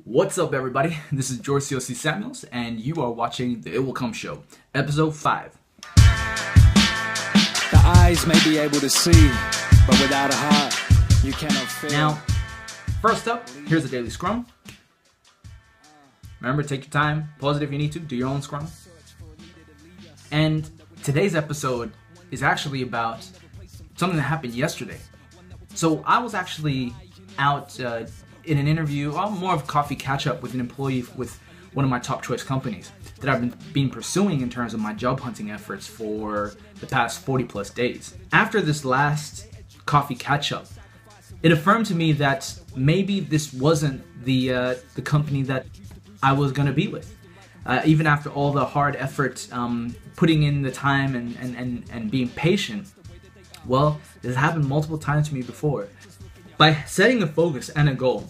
What's up, everybody? This is George C. Samuels, and you are watching The It Will Come Show, Episode 5. The eyes may be able to see, but without a heart, you cannot feel. Now, first up, here's the Daily Scrum. Remember, take your time, pause it if you need to, do your own scrum. And today's episode is actually about something that happened yesterday. So I was actually out in an interview, more of a coffee catch-up with an employee with one of my top choice companies that I've been pursuing in terms of my job hunting efforts for the past 40 plus days. After this last coffee catch-up, it affirmed to me that maybe this wasn't the company that I was going to be with. Even after all the hard effort, putting in the time and being patient, well, this happened multiple times to me before. By setting a focus and a goal,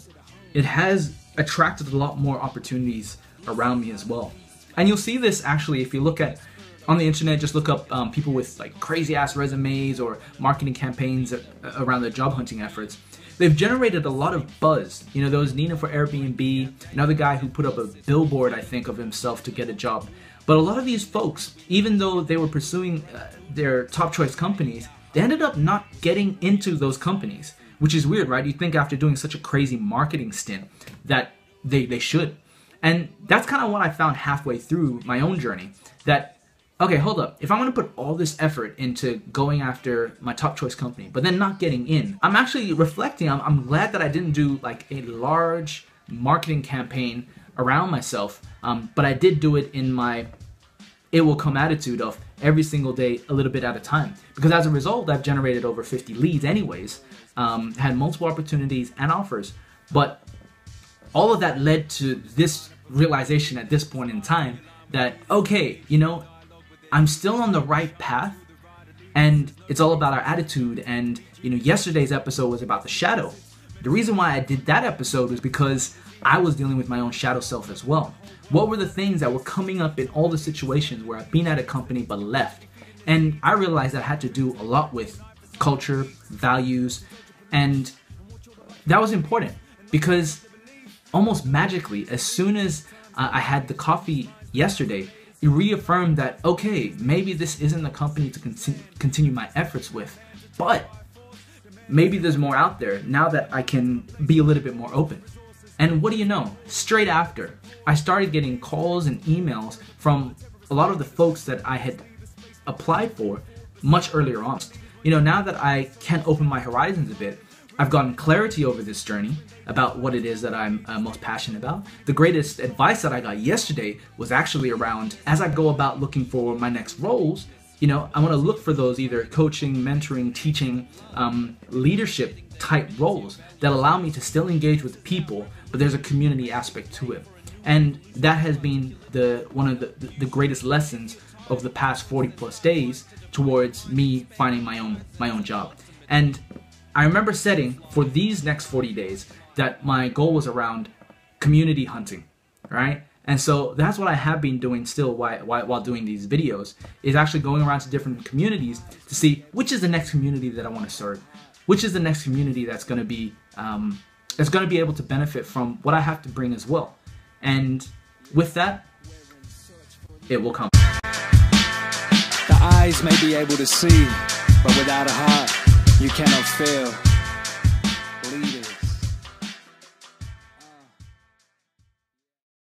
it has attracted a lot more opportunities around me as well. And you'll see this actually if you look at on the internet, just look up people with like crazy ass resumes or marketing campaigns around their job hunting efforts. They've generated a lot of buzz. You know, there was Nina for Airbnb, another guy who put up a billboard, I think, of himself to get a job. But a lot of these folks, even though they were pursuing their top choice companies, they ended up not getting into those companies. Which is weird, right? You'd think after doing such a crazy marketing stint that they should. And that's kind of what I found halfway through my own journey. That, okay, hold up. If I'm going to put all this effort into going after my top choice company, but then not getting in, I'm actually reflecting. I'm glad that I didn't do like a large marketing campaign around myself. But I did do it in my it will come attitude of every single day, a little bit at a time. Because as a result, I've generated over 50 leads anyways, had multiple opportunities and offers. But all of that led to this realization at this point in time that, okay, you know, I'm still on the right path and it's all about our attitude. And, you know, yesterday's episode was about the shadow. The reason why I did that episode was because I was dealing with my own shadow self as well. What were the things that were coming up in all the situations where I've been at a company but left? And I realized that I had to do a lot with culture, values, and that was important because almost magically, as soon as I had the coffee yesterday, it reaffirmed that, okay, maybe this isn't the company to continue my efforts with, but maybe there's more out there now that I can be a little bit more open. And what do you know? Straight after, I started getting calls and emails from a lot of the folks that I had applied for much earlier on. You know, now that I can open my horizons a bit, I've gotten clarity over this journey about what it is that I'm most passionate about. The greatest advice that I got yesterday was actually around, as I go about looking for my next roles, you know, I want to look for those either coaching, mentoring, teaching, leadership type roles that allow me to still engage with people, but there's a community aspect to it. And that has been one of the greatest lessons of the past 40 plus days towards me finding my own job. And I remember setting for these next 40 days that my goal was around community hunting, right? And so that's what I have been doing still while doing these videos, is actually going around to different communities to see which is the next community that I want to serve, which is the next community that's going to be able to benefit from what I have to bring as well. And with that, it will come. The eyes may be able to see, but without a heart, you cannot feel.